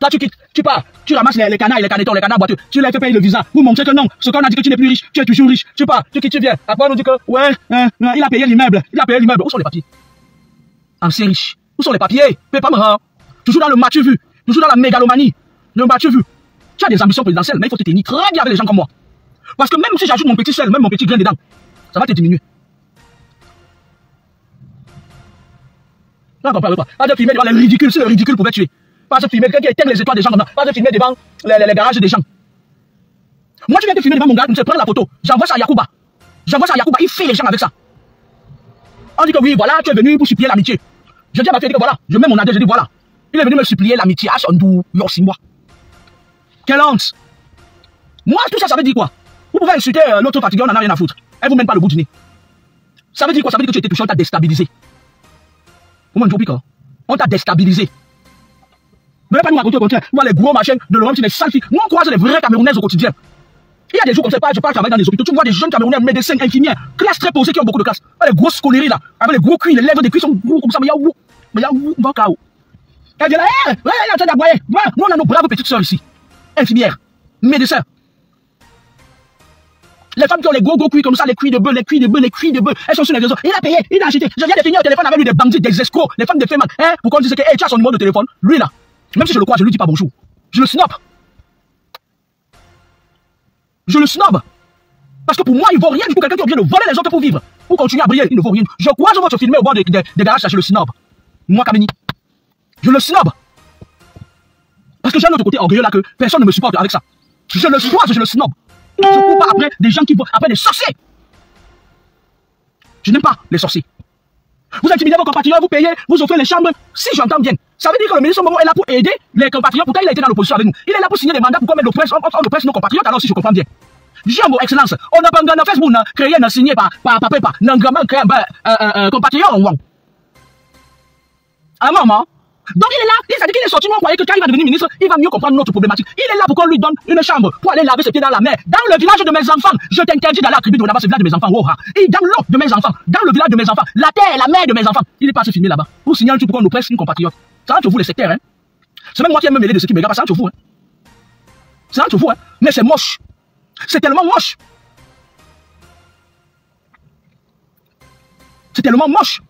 Toi, tu quittes, tu pars, tu ramasses les canards et les canetons, les canards boiteux, tu les fais payer le visa pour montrer que non, ce qu'on a dit que tu n'es plus riche, tu es toujours riche. Tu pars, tu quittes, tu viens. Après, on nous dit que, ouais, il a payé l'immeuble, Où sont les papiers? Ancien riche. Où sont les papiers? Paye pas me rendre. Toujours dans le match vu, toujours dans la mégalomanie, le match vu. Tu as des ambitions présidentielles, mais il faut te tenir très bien avec les gens comme moi. Parce que même si j'ajoute mon petit sel, même mon petit grain dedans, ça va te diminuer. Là, comprends pas. Pas de filmer devant les ridicules, si le ridicule pouvait tuer. Pas de filmer quelqu'un qui éteint les étoiles des gens comme ça. Pas de filmer devant les garages des gens. Moi, tu viens de filmer devant mon garage, tu prends la photo. J'envoie ça à Yacouba. Il fait les gens avec ça. On dit que oui, voilà, tu es venu pour supplier l'amitié. Je dis à ma fille que voilà, je mets mon adresse, je dis voilà. Il est venu me supplier l'amitié à son doux, Yorsimbois. Quelle honte! Moi, tout ça, ça veut dire quoi? Vous pouvez insulter l'autre fatigué, on n'en a rien à foutre. Elle vous mène pas le bout du nez. Ça veut dire quoi? Ça veut dire que tu étais touché, on t'a déstabilisé. Comment on dit quoi? On t'a déstabilisé. Ne venez pas nous raconter au contraire. Moi, les gros machins de l'Europe, c'est des sales filles. Moi, on croise les vrais Camerounaises au quotidien. Il y a des jours comme ça, je parle travailler dans les hôpitaux. Tu vois des jeunes Camerounais, médecins, infirmières, classes très posées qui ont beaucoup de classes. Les grosses scoleries là, avec les gros cuits, les lèvres des cuits sont gros comme ça. Mais il y a où? On va au chaos. Elle dit là, elle est en train d'aboyer. Nous, on a nos braves petites sœurs ici. Infirmières, médecins. Les femmes qui ont les gros cuits comme ça, les cuits de bœuf, elles sont sur les réseaux. Il a payé, il a acheté. Je viens de finir au téléphone avec lui des bandits, des escrocs, les femmes de Feman. Pour qu'on dise que tu as son numéro de téléphone. Lui là, même si je le crois, je lui dis pas bonjour. Je le snob. Je le snob. Parce que pour moi, il ne vaut rien pour quelqu'un qui vient de voler les autres pour vivre. Pour continuer à briller, il ne vaut rien. Je crois que je vais te filmer au bord des garages, je le snob. Moi, Kamini. Je le snob. Parce que j'ai un autre côté orgueilleux là que personne ne me supporte avec ça. Je le crois, je le snob. Je ne cours pas après des gens qui vont, après des sorciers. Je n'aime pas les sorciers. Vous intimidez vos compatriotes, vous payez, vous offrez les chambres. Si j'entends bien, ça veut dire que le ministre Momo est là pour aider les compatriotes. Pourtant, il a été dans l'opposition avec nous. Il est là pour signer des mandats pour qu'on oppresse nos compatriotes, alors si je comprends bien. J'ai vos excellences. On a pas un Facebook créé, signé par papa, non grand créé un compatriote. Un moment. Donc il est là, il dit qu'il est sorti, nous on croyait que quand il va devenir ministre, il va mieux comprendre notre problématique. Il est là pour qu'on lui donne une chambre pour aller laver ses pieds dans la mer. Dans le village de mes enfants, je t'interdis d'aller à Kribi là-bas, c'est le village de mes enfants. Dans l'eau de mes enfants, dans le village de mes enfants, la terre et la mer de mes enfants. Il est pas se filmer là-bas. Pour signaler tout pour qu'on nous presse une compatriote. Ça rentre vous les sectaires, hein. C'est même moi qui aime me mêler de ce qui me regarde, ça rentre vous, hein. Ça rentre vous, hein. Mais c'est moche. C'est tellement moche. C'est tellement moche.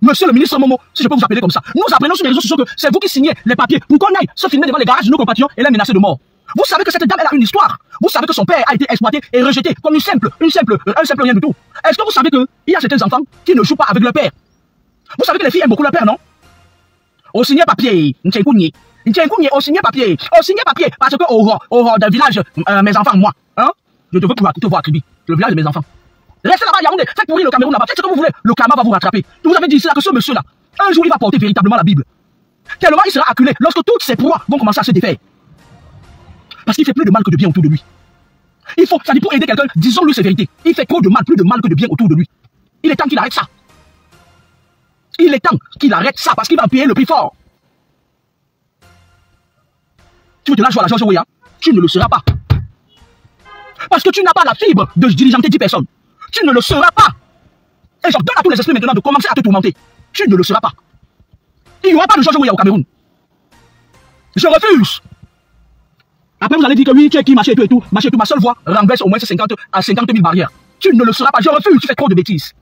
Monsieur le ministre Momo, si je peux vous appeler comme ça, nous apprenons sur les réseaux sociaux que c'est vous qui signez les papiers pour qu'on aille se filmer devant les garages de nos compatriotes et les menacer de mort. Vous savez que cette dame, elle a une histoire. Vous savez que son père a été exploité et rejeté comme un simple rien du tout. Est-ce que vous savez qu'il y a certains enfants qui ne jouent pas avec leur père? Vous savez que les filles aiment beaucoup leur père, non? On signe papier, on signe papier, parce que au d'un village, mes enfants, moi, hein, je te veux pour te voir à Kribi, le village de mes enfants. Restez là-bas, Yaoundé, faites pourrir le Cameroun là-bas, faites ce que vous voulez, le karma va vous rattraper. Je vous avais dit ici là que ce monsieur-là, un jour il va porter véritablement la Bible. Tellement il sera acculé lorsque toutes ses proies vont commencer à se défaire. Parce qu'il fait plus de mal que de bien autour de lui. Il faut, ça dit pour aider quelqu'un, disons-lui ses vérités. Il fait trop de mal, plus de mal que de bien autour de lui. Il est temps qu'il arrête ça. Il est temps qu'il arrête ça parce qu'il va payer le prix fort. Tu veux te lâcher à la George Weah? Tu ne le seras pas. Parce que tu n'as pas la fibre de diligenter 10 personnes. Tu ne le seras pas. Et j'ordonne à tous les esprits maintenant de commencer à te tourmenter. Tu ne le seras pas. Il n'y aura pas de George Weah au Cameroun. Je refuse. Après, vous allez dire que oui, tu es qui, machin et tout. Ma seule voix renverse au moins 50 à 50 000 barrières. Tu ne le seras pas. Je refuse. Tu fais trop de bêtises.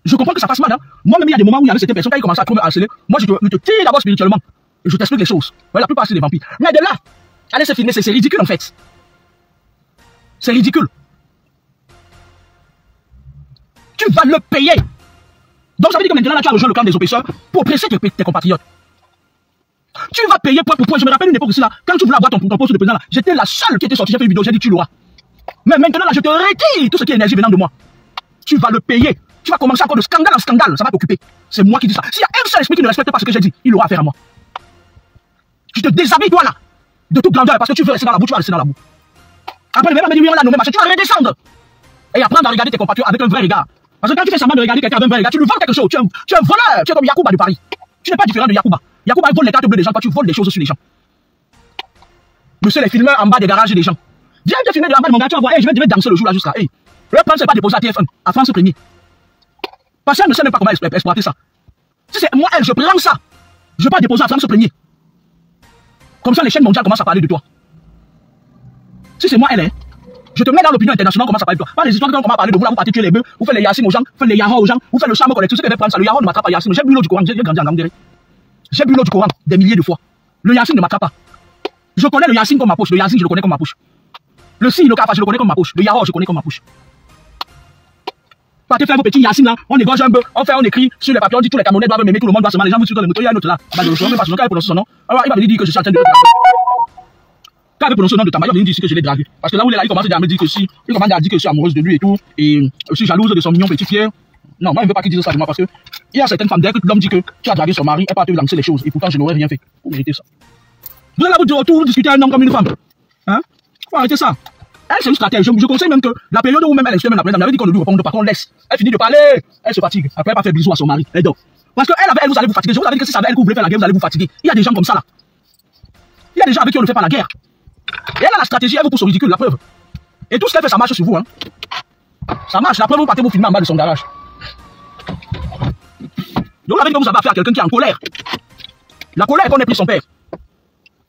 Je comprends que ça passe mal. Hein. Moi-même, il y a des moments où il y avait certaines personnes qui commencent à trop me harceler. Moi, je te tire d'abord spirituellement. Et je t'explique les choses. Ouais, la plupart, c'est des vampires. Mais de là, allez se filmer, c'est ridicule en fait. C'est ridicule. Tu vas le payer. Donc ça veut dire que maintenant là tu as rejoint le camp des oppresseurs pour oppresser tes compatriotes. Tu vas payer point pour point. Je me rappelle une époque ici là, quand tu voulais avoir ton poste de président là, j'étais la seule qui était sortie, j'ai fait une vidéo, j'ai dit tu l'auras. Mais maintenant là je te retire tout ce qui est énergie venant de moi. Tu vas le payer. Tu vas commencer encore de scandale en scandale, ça va t'occuper. C'est moi qui dis ça. S'il y a un seul esprit qui ne respecte pas ce que j'ai dit, il aura affaire à moi. Je te déshabille toi là, de toute grandeur, parce que tu veux rester dans la boue, tu vas rester dans la boue. Après le même dit oui on l'a nommé machin, tu vas redescendre. Et apprendre à regarder tes compatriotes avec un vrai regard. Parce que quand tu fais semblant de regarder quelqu'un avec un vrai regard, tu lui voles quelque chose. Tu es un voleur. Tu es comme Yacouba de Paris. Tu n'es pas différent de Yacouba. Yacouba vole les cartes bleues des gens, toi tu voles des choses sur les gens. Monsieur les filmeurs en bas des garages des gens. Viens te filmer de en bas de mon gars, tu vas voir, je vais danser le jour là jusqu'à. Hey, le plan c'est pas déposer à TF1, à France Premier. Parce qu'elle ne sait même pas comment exploiter ça. Si c'est moi, elle, je prends ça. Je vais pas déposer à France Premier. Comme ça, les chaînes mondiales commencent à parler de toi. Si c'est moi, elle est. Je te mets dans l'opinion internationale, comment ça parle de toi. Pas les histoires qui commencent à parler de vous, là, vous partez tuer les bœufs, vous faites les yassines aux gens, vous faites les yahoo aux gens, vous faites le charme collectif, ceux qui veulent prendre ça. Le yahoo ne m'attrape pas, Yassine. J'ai bu l'eau du Coran, j'ai grandi en Angleterre. J'ai bu l'eau du Coran des milliers de fois. Le Yassine ne m'attrape pas. Je connais le Yassine comme ma poche. Le Yassine, je le connais comme ma poche. Le si, le Kafa, je le connais comme ma poche. Le yahoo, je connais comme ma poche. Partez faire vos petits Yassine là, on égorge un peu, on écrit sur les papiers, on dit tous les Camerounais doivent m'aimer, tout le monde doit se marier, les gens vous suivent dans les motos, il y a un autre là. Je ne sais même pas son nom, il prononce son nom. Alors il va venir dire que je suis en train de. Quand il prononce le nom de Tama, il va venir dire que je l'ai dragué. Parce que là où il est là, il commence à me dire que si, il commence à dire que je suis amoureuse de lui et tout, et je suis jalouse de son mignon petit Pierre. Non, moi je ne veux pas qu'il dise ça de moi parce que il y a certaines femmes, dès que l'homme dit que tu as dragué son mari, elle peut te lancer les choses, et pourtant je n'aurais rien fait. Vous méritez ça. Vous allez là vous discuter un homme comme une femme. Hein? Faut arrêter ça. Elle, c'est une stratège. Je conseille même que la période où même elle est même la avait dit qu'on ne lui répond pas, qu'on laisse. Elle finit de parler, elle se fatigue. Après, elle va faire bisous à son mari. Elle dort. Parce que elle, vous allez vous fatiguer. Je vous avais dit que si ça avait elle que vous voulez faire la guerre, vous allez vous fatiguer. Il y a des gens comme ça là. Il y a des gens avec qui on ne fait pas la guerre. Et elle a la stratégie, elle vous pousse au ridicule, la preuve. Et tout ce qu'elle fait, ça marche sur vous. Hein. Ça marche. La preuve, vous partez vous filmer en bas de son garage. Donc, la vérité, vous avez affaire à quelqu'un qui est en colère. La colère qu'on ait pris son père.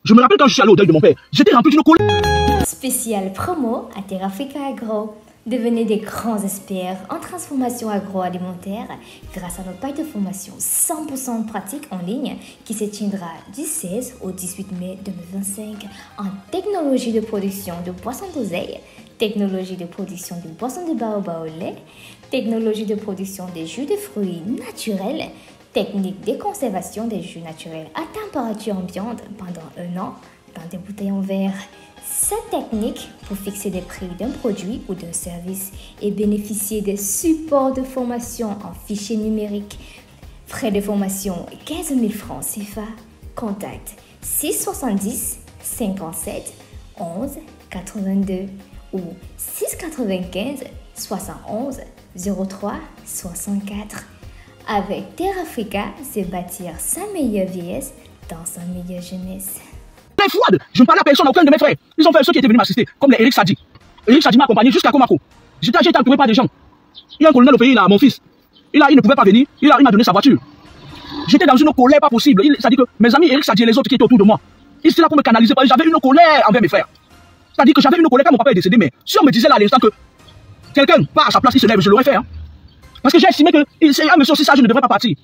Je me rappelle quand je suis allé au deuil de mon père, j'étais rempli d'une colère. Spécial promo à Terrafrica Agro. Devenez des grands experts en transformation agroalimentaire grâce à notre paille de formation 100% pratique en ligne qui se tiendra du 16 au 18 mai 2025 en technologie de production de boissons d'oseille, technologie de production de boissons de baobab au lait, technologie de production des jus de fruits naturels, technique de conservation des jus naturels à température ambiante pendant 1 an dans des bouteilles en verre. Cette technique pour fixer les prix d'un produit ou d'un service et bénéficier des supports de formation en fichier numérique. Frais de formation 15 000 francs CFA. Contact 670 57 11 82 ou 695 71 03 64. Avec Terrafrica, c'est bâtir sa meilleure vieillesse dans sa meilleure jeunesse. Froide. Je ne parle à personne, à aucun de mes frères. Ils ont fait ceux qui étaient venus m'assister, comme les Eric Sadi. Eric Sadi m'a accompagné jusqu'à Komako. J'étais entouré par des gens. Il y a un colonel au pays, là, mon fils. Il ne pouvait pas venir. Il m'a donné sa voiture. J'étais dans une colère pas possible. Ça dit que mes amis Eric Sadi et les autres qui étaient autour de moi, ils étaient là pour me canaliser. J'avais une colère envers mes frères. C'est-à-dire que j'avais une colère quand mon papa est décédé. Mais si on me disait là à l'instant que quelqu'un part à sa place, il se lève, je l'aurais fait. Hein. Parce que j'ai estimé que c'est un monsieur aussi sage, je ne devrais pas partir.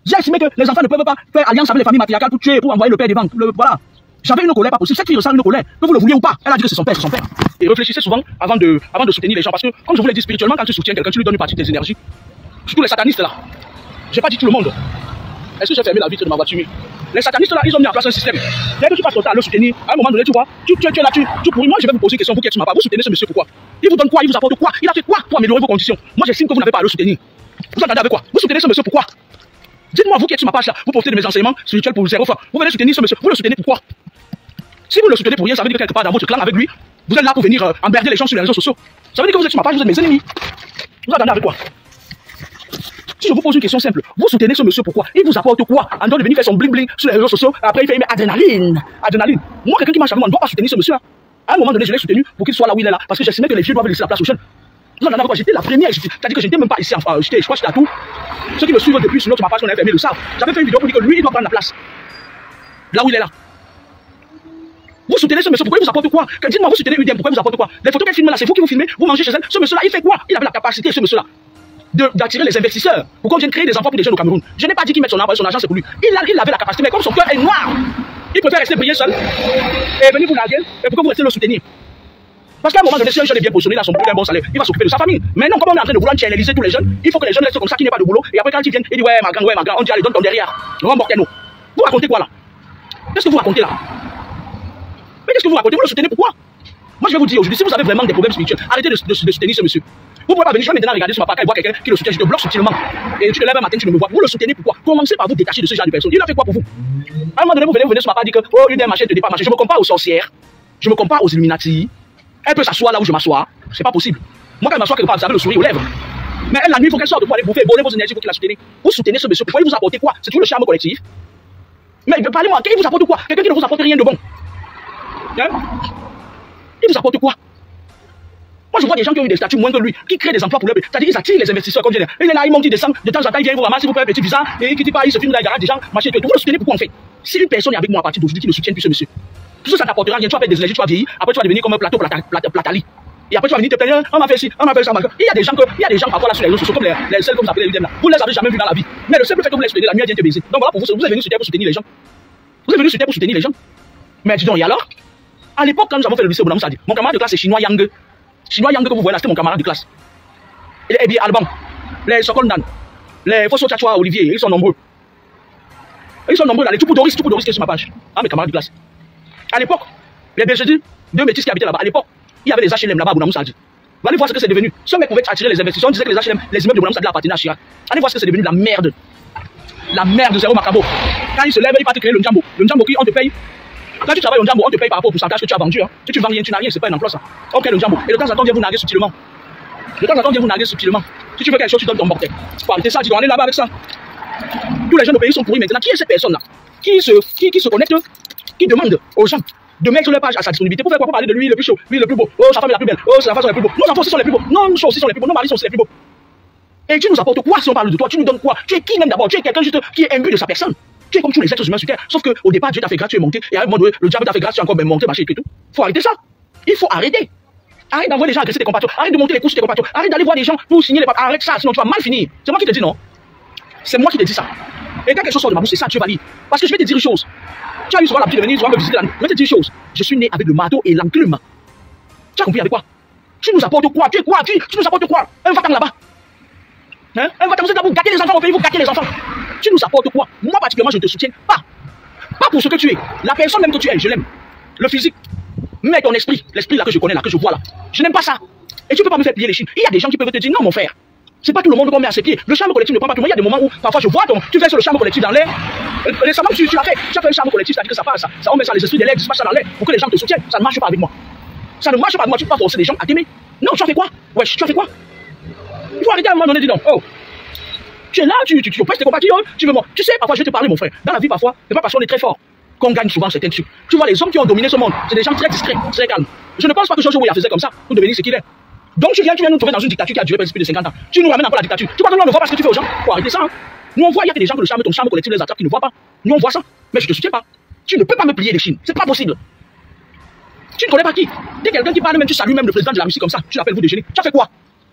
J'ai estimé que les enfants ne peuvent pas faire alliance avec les familles matriarcales pour tuer, pour envoyer le père devant. Voilà. J'avais une colère pas possible. Cette fille ressent une colère. Que vous le vouliez ou pas, elle a dit que c'est son père, c'est son père. Et réfléchissez souvent avant de soutenir les gens. Parce que, comme je vous l'ai dit spirituellement, quand tu soutiens quelqu'un, tu lui donnes une partie de tes énergies. Surtout les satanistes là. J'ai pas dit tout le monde. Est-ce que j'ai fermé la vitre de ma voiture? Les satanistes là, ils ont mis en place un système. Dès que tu passes ton temps à le soutenir, à un moment donné, tu vois, tu es là, tu pourris. Moi, je vais vous poser une question, vous qui êtes sur ma part. Vous soutenez ce monsieur pourquoi? Il vous donne quoi? Il vous apporte quoi? Il a fait quoi pour améliorer vos conditions? Moi, j'estime que vous n'avez pas à le soutenir. Vous entendez avec quoi? Vous soutenez ce monsieur pourquoi? Dites-moi, vous qui êtes sur ma page là, vous postez de mes enseignements spirituels pour 0 fois. Vous venez soutenir ce monsieur. Vous le soutenez pourquoi? Si vous le soutenez pour rien, ça veut dire que quelque part dans votre clan avec lui, vous êtes là pour venir emmerder les gens sur les réseaux sociaux. Ça veut dire que vous êtes sur ma page, vous êtes mes ennemis. Vous attendez avec quoi? Si je vous pose une question simple, vous soutenez ce monsieur pourquoi? Il vous apporte quoi? En train de venir faire son bling bling sur les réseaux sociaux, après il fait adrénaline. Adrénaline. Moi, quelqu'un qui marche avec moi, on ne doit pas soutenir ce monsieur là. À un moment donné, je l'ai soutenu pour qu'il soit là où il est là. Parce que j'estimais que les vieux doivent laisser la place aux jeunes. Vous attendez avec quoi? J'étais la première. C'est-à-dire que je n'étais même pas ici en France. Je crois que j'étais à tout. Ceux qui me suivent depuis sur ma page, on a fermé le savent. J'avais fait une vidéo pour dire que lui, il doit prendre la place. Là où il est là. Vous soutenez ce monsieur, pourquoi il vous apporte quoi? Dites-moi, vous soutenez UDM, pourquoi il vous apporte quoi? Les photos qu'elle filme là, c'est vous qui vous filmez, vous mangez chez elle. Ce monsieur-là, il fait quoi? Il avait la capacité, ce monsieur-là, d'attirer les investisseurs. Pourquoi on vient créer des emplois pour des jeunes au Cameroun? Je n'ai pas dit qu'il mette son argent, c'est pour lui. Il avait la capacité, mais comme son cœur est noir, il préfère rester briller seul et venir vous narguer. Et pourquoi vous restez le soutenir? Parce qu'à un moment donné, si un jeune est bien positionné dans son boulot, un bon salaire, il va s'occuper de sa famille. Mais non, comme on est en train de vouloir channeliser tous les jeunes, il faut que les jeunes restent comme ça, qu'il n'y ait pas de boulot. Et après, quand ils viennent, ils disent ouais, ma grande, on dit allez, donne ton derrière. Non, mortel, nous. Vous racontez quoi là? Qu'est-ce que vous racontez là? Mais qu'est-ce que vous racontez? Vous le soutenez pourquoi? Moi je vais vous dire aujourd'hui, si vous avez vraiment des problèmes spirituels, arrêtez de soutenir ce monsieur. Vous ne pouvez pas venir, je vais maintenant regarder sur ma page et voir quelqu'un qui le soutient, je te bloque subtilement. Et tu te lèves un matin, tu ne me vois. Vous le soutenez pourquoi? Commencez par vous détacher de ce genre de personnes. Il a fait quoi pour vous? À un moment donné, vous venez sur ma page et dire que oh, il y a un machin, ne te dit pas machin. Je me compare aux sorcières, je me compare aux Illuminati. Elle peut s'asseoir là où je m'assois, c'est pas possible. Moi quand je m'assois quelque part, vous avez le sourire aux lèvres. Mais elle la nuit, il faut qu'elle sorte pour aller bouffer, bonner vos énergies pour qu'il la soutenez. Vous soutenez ce monsieur, pourquoi il vous apporte quoi? C'est tout le charme collectif. Mais parlez-moi, il vous apporte quoi? Quelqu'un qui ne vous apporte rien de bon. Hein? Il vous apporte quoi? Moi, je vois des gens qui ont eu des statuts moins que lui, qui créent des emplois pour leur pays. C'est-à-dire, ils attirent les investisseurs comme je dis. Il est là, il monte, il descend, de temps en temps, il vient vous ramasser, vous fait un petit visa, et qui dit pas, il se filme dans les garages des gens, machin, tout. Vous le soutenez pourquoi on fait? Si une personne est avec moi à partir d'aujourd'hui qui ne soutient plus ce monsieur, tout ça, ça t'apportera rien. Tu vas faire des énergies, tu vas vieillir, après tu vas devenir comme un plateau platali. Et après tu vas venir te plaindre, on m'a fait ci, on m'a fait ça. Il y a des gens parfois là sur les réseaux sociaux, comme les seuls comme vous appelez les UDM là. Vous ne les avez jamais vus dans la vie. Mais le simple fait que vous les soutenez, la nuit vient te baiser. Donc voilà pour vous, vous êtes venus sur terre pour soutenir les gens. Vous êtes venus sur terre pour soutenir les gens. Mais dis donc, et alors? À l'époque, quand nous avons fait le lycée Bonamou Sadi, mon camarade de classe c'est Chinois Yang. Chinois Yang que vous voyez là, c'était mon camarade de classe. Et bien Alban, les Sokol Dan, les Fosso Tchatchoua Olivier, ils sont nombreux. Ils sont nombreux là, les Doris qui est sur ma page. Ah, mes camarades de classe. À l'époque, les BGD, deux métis qui habitaient là-bas, à l'époque, il y avait des HLM là-bas à Bonamou Sadi. Vous allez voir ce que c'est devenu. Ce mec pouvait attirer les investisseurs. On disait que les HLM, les immeubles de Bonamou Sadi appartenaient à Chirac. Allez voir ce que c'est devenu, la merde. La merde de Zéro Macabo. Quand il se lève, il va te créer le Njambo. Le Njambo qui, on te paye. Quand tu travailles au Njambo, on te paye par rapport au pourcentage que tu as vendu. Hein. Si tu vends rien, tu n'as rien, c'est pas un emploi ça. On crée le Njambo. Et de temps en temps, viens vous narguer subtilement. De temps en temps, viens vous narguer subtilement. Si tu veux quelque chose, tu donnes ton mortel. Faut arrêter ça, tu dois aller là-bas avec ça. Tous les jeunes au pays sont pourris maintenant. Qui est cette personne-là qui se connecte, qui demande aux gens de mettre leur page à sa disponibilité pour faire quoi? Pour parler de lui le plus chaud, lui le plus beau, oh sa femme est la plus belle, oh sa femme est la plus beau. Nos enfants aussi sont les plus beaux, nos chats aussi sont les plus beaux, nos maris sont aussi les plus beaux. Et tu nous apportes quoi si on parle de toi? Tu nous donnes quoi? Tu es qui même d'abord? Tu es quelqu'un juste qui est imbu de sa personne. Tu es comme tous les êtres humains sur terre. Sauf qu'au départ, Dieu t'a fait grâce, tu es monté. Et à un moment donné, le diable t'a fait grâce, tu es encore même monté, machin et tout. Faut arrêter ça. Il faut arrêter. Arrête d'envoyer les gens agresser tes compatriotes. Arrête de monter les couches sur tes compatriotes. Arrête d'aller voir des gens pour signer les papiers. Arrête ça, sinon tu vas mal finir. C'est moi qui te dis non. C'est moi qui te dis ça. Et quand quelque chose sort de ma bouche, c'est ça, tu vas lire. Parce que je vais te dire une chose. Tu as eu souvent l'habitude de venir, souvent me visiter la nuit. Je vais te dire une chose. Je suis né avec le marteau et l'enclume. Tu as compris avec quoi? Tu nous apportes quoi? Tu es quoi? Tu nous apportes quoi? Un va-t'en là-bas. Hein? Un va-t'en, vous êtes là pour gâter les enfants au pays, vous gâtez les enfants. Tu nous apportes quoi? Moi particulièrement, je ne te soutiens pas. Pas pour ce que tu es. La personne même que tu es, je l'aime. Le physique. Mais ton esprit, l'esprit là que je connais, là, que je vois là. Je n'aime pas ça. Et tu ne peux pas me faire plier les chines. Il y a des gens qui peuvent te dire non, mon frère. C'est pas tout le monde qu'on met à ses pieds. Le charme collectif ne prend pas tout le monde. Il y a des moments où parfois je vois tu fais sur le charme collectif dans l'air. Récemment, tu l'as fait. Tu as fait un charme collectif, c'est-à-dire que ça passe. Ça, on met ça les esprits des legs, ça passe ça dans l'air pour que les gens te soutiennent. Ça ne marche pas avec moi. Ça ne marche pas avec moi. Tu ne peux pas forcer les gens à t'aimer. Non, tu as fait quoi? Wesh, tu as fait quoi? Il faut arrêter à un moment donné, dis donc. Oh. Tu es là, tu oppresses tes compatriotes, tu veux moi. Tu sais, parfois je vais te parler, mon frère. Dans la vie, parfois, c'est pas parce qu'on est très fort qu'on gagne souvent certains trucs. Tu vois, les hommes qui ont dominé ce monde, c'est des gens très discrets, très calmes. Je ne pense pas que ce jour où il a fait comme ça pour devenir ce qu'il est. Donc tu viens nous trouver dans une dictature qui a duré plus de 50 ans. Tu nous ramènes encore la dictature. Tu crois que nous on ne voit pas ce que tu fais aux gens? Faut arrêter ça. Hein. Nous on voit, il y a des gens que ton charme collectif les attrape qui ne voient pas. Nous on voit ça. Mais je te soutiens pas. Tu ne peux pas me plier les chines. C'est pas possible. Tu ne connais pas qui? Dès quelqu'un qui parle même, tu salues même le président de la Russie comme ça. Tu l'appelles vous déjeuner. Tu as fait quoi?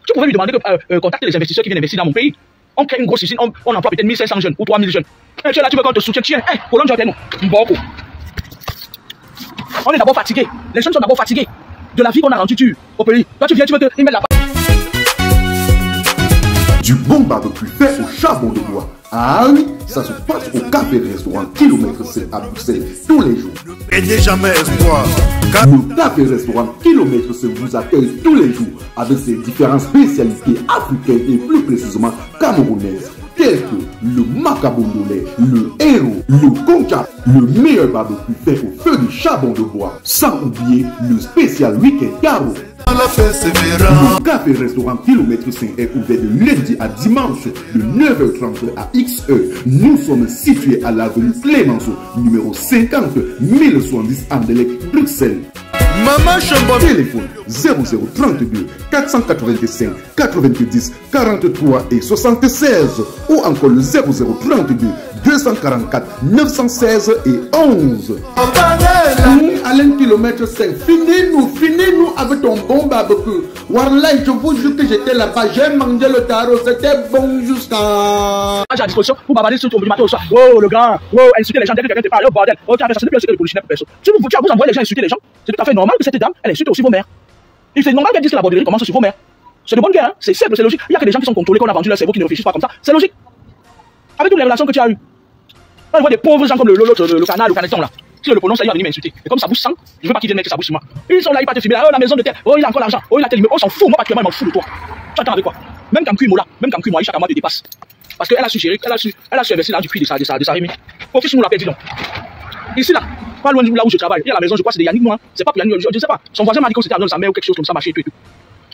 Tu pouvais lui demander de contacter les investisseurs qui viennent investir dans mon pays. On crée une grosse usine, on emploie peut-être 1500 jeunes ou 3000 jeunes. Et tu es là, tu veux qu'on te soutienne. Tiens, hey, Colombe, tu nous. Mboko. On est d'abord fatigués. Les jeunes sont d'abord fatigués de la vie qu'on a rendue dure au pays. Toi, tu viens, tu veux qu'ils mettent la Du bon barbecue fait au charbon de bois. Ah oui, ça se passe au Café Restaurant Kilomètre C à Bruxelles tous les jours. Et jamais espoir. Le Café Restaurant Kilomètre C vous accueille tous les jours avec ses différentes spécialités africaines et plus précisément camerounaises. Tels que le macabondolais, le héros, le concha, le meilleur barbecue fait au feu de charbon de bois. Sans oublier le spécial week-end carreau. Le Café Restaurant Kilomètre 5 est ouvert de lundi à dimanche de 9h30 à XE. Nous sommes situés à l'avenue Clémenceau, numéro 50 1070 Anderlecht, Bruxelles. Maman Chambon. Téléphone 0032 485 90 43 et 76 ou encore le 0032 244 916 et 11. Alain Kilomètre 5, finis-nous avec ton bon barbecue. Warlai, je vous jure que j'étais là-bas, j'ai mangé le tarot, c'était bon jusqu'à... J'ai à disposition pour bavarder sur ton matin au soir. Oh le grand, oh insulter les gens dès que quelqu'un te parle, oh bordel, oh tu as fait ça, c'est plus que le policier pour personne. Si vous envoyez les gens insulter les gens, c'est tout à fait normal que cette dame, elle insulte aussi vos mères. Et c'est normal qu'elle dise que la bordellerie commence sur vos mères. C'est de bonne guerre, hein? C'est simple, c'est logique. Il y a que des gens qui sont contrôlés, qu'on a vendu leur cerveau, qui ne réfléchissent pas comme ça. C'est logique. Avec toutes les relations que tu as eues. On voit des pauvres gens comme le canal, le caneton là. Si je le prononce, il va venir m'insulter. Et comme ça bouge sang, je veux pas qu'il vienne mettre sa bouche sur moi. Ils sont là, ils partent te filmer. Oh, la maison de terre. Oh, il a encore l'argent. Oh, il a tel immeuble. On s'en fout. Moi, particulièrement, je m'en fous de toi. Tu attends avec quoi? Même quand Kumo là, même quand Kumo, chaque mois te dépasse. Parce qu'elle a su gérer, elle a su investir dans du prix de sa rémi. Profite nous la paix, dis donc. Ici là, pas loin de là où je travaille. Il y a la maison, je crois, c'est de Yannick, moi. C'est pas pour Yannick, je ne sais pas. Son voisin m'a dit que c'était à sa mère ou quelque chose comme ça, machin et tout.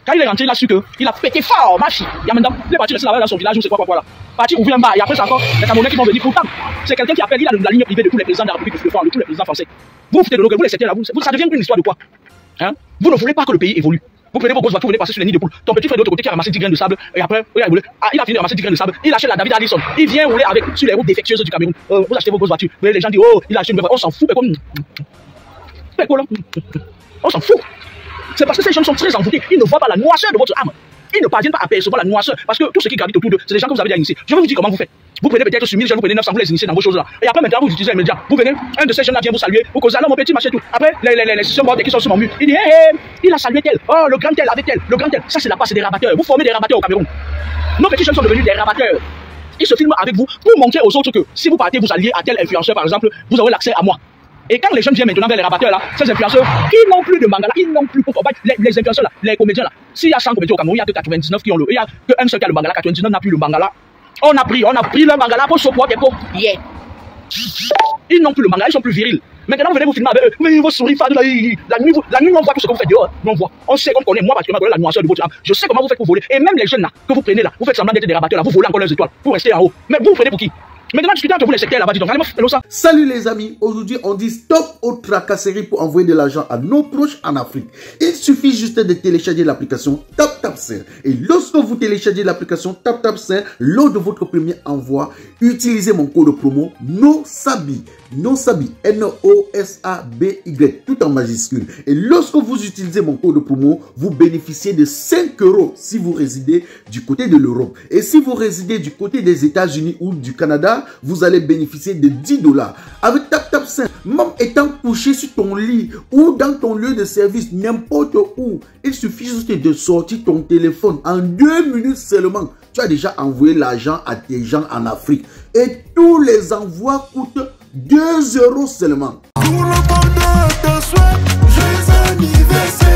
Quand il est rentré, il a su qu'il a pété fort, machi. Il y a maintenant, il est parti rester là-bas dans son village, ou c'est quoi, là. Parti ouvrir un bar, et après, c'est encore les Camerounais qui vont venir. Pourtant, c'est quelqu'un qui appelle, il a la ligne privée de tous les présidents de la République de France, de tous les présidents français. Vous foutez de l'eau, vous les citez là, ça devient une histoire de quoi? Hein? Vous ne voulez pas que le pays évolue. Vous prenez vos grosses voitures, vous venez passer sur les nids de poules. Ton petit frère de l'autre côté qui a ramassé 10 graines de sable, et après, il a fini de ramasser 10 graines de sable, il achète la David Allison. Il vient rouler avec sur les routes défectueuses du Cameroun. Vous achetez vos grosses voitures. Vous voyez, les gens disent, oh, il a acheté une vraie voiture. On s'en fout, mais quoi là? On s'en fout. C'est parce que ces gens sont très envoûtés. Ils ne voient pas la noirceur de votre âme. Ils ne parviennent pas à percevoir la noirceur. Parce que tout ce qui gravite autour d'eux, c'est des gens que vous avez déjà initiés. Je vais vous dire comment vous faites. Vous prenez peut-être sur 1000 jeunes, vous prenez 900, vous les initiez dans vos choses là. Et après, maintenant, vous utilisez les médias. Vous venez, un de ces jeunes là vient vous saluer. Vous causez alors mon petit machin tout. Après, les sœurs qui sont sur mon mur, il dit, hé, il a salué tel. Oh, le grand tel avec tel. Le grand tel. Ça, c'est la base des rabatteurs. Vous formez des rabatteurs au Cameroun. Nos petits jeunes sont devenus des rabatteurs. Ils se filment avec vous pour montrer aux autres que si vous partez vous alliez à tel influenceur, par exemple, vous aurez l'accès à moi. Et quand les jeunes viennent maintenant vers les rabatteurs là, ces influenceurs, ils n'ont plus de mangala, ils n'ont plus pour les influenceurs là, les comédiens là. S'il y a 100 comédiens au Cameroun, il n'y a que 99 qui ont le. Il n'y a qu'un seul qui a le mangala, 99 n'a plus le mangala. On a pris le mangala pour se pouvoir des pots. Yeah. Ils n'ont plus le mangala, ils sont plus virils. Maintenant vous venez vous filmer avec eux, mais vos souris fades là, la nuit on voit tout ce que vous faites dehors, on voit. On sait qu'on connaît, moi particulièrement la noirceur de votre âme. Je sais comment vous faites pour voler. Et même les jeunes là, que vous prenez là, vous faites semblant d'être des rabatteurs là, vous volez encore leurs étoiles, pour rester en haut. Mais vous prenez pour qui? Maintenant, discutez entre vous les secteurs là-bas, dis donc, allez moi ça. Salut les amis, aujourd'hui on dit stop aux tracasseries pour envoyer de l'argent à nos proches en Afrique. Il suffit juste de télécharger l'application TapTapSend. Et lorsque vous téléchargez l'application TapTapSend, lors de votre premier envoi, utilisez mon code promo NOSABI. NOSABI, N-O-S-A-B-Y, tout en majuscule. Et lorsque vous utilisez mon code promo, vous bénéficiez de 5 € si vous résidez du côté de l'Europe. Et si vous résidez du côté des États-Unis ou du Canada, vous allez bénéficier de 10 $. Avec TapTapSend, même étant couché sur ton lit ou dans ton lieu de service, n'importe où, il suffit juste de sortir ton téléphone. En 2 minutes seulement, tu as déjà envoyé l'argent à tes gens en Afrique. Et tous les envois coûtent 2 € seulement. Pour le bonheur de soi, joyeux anniversaire.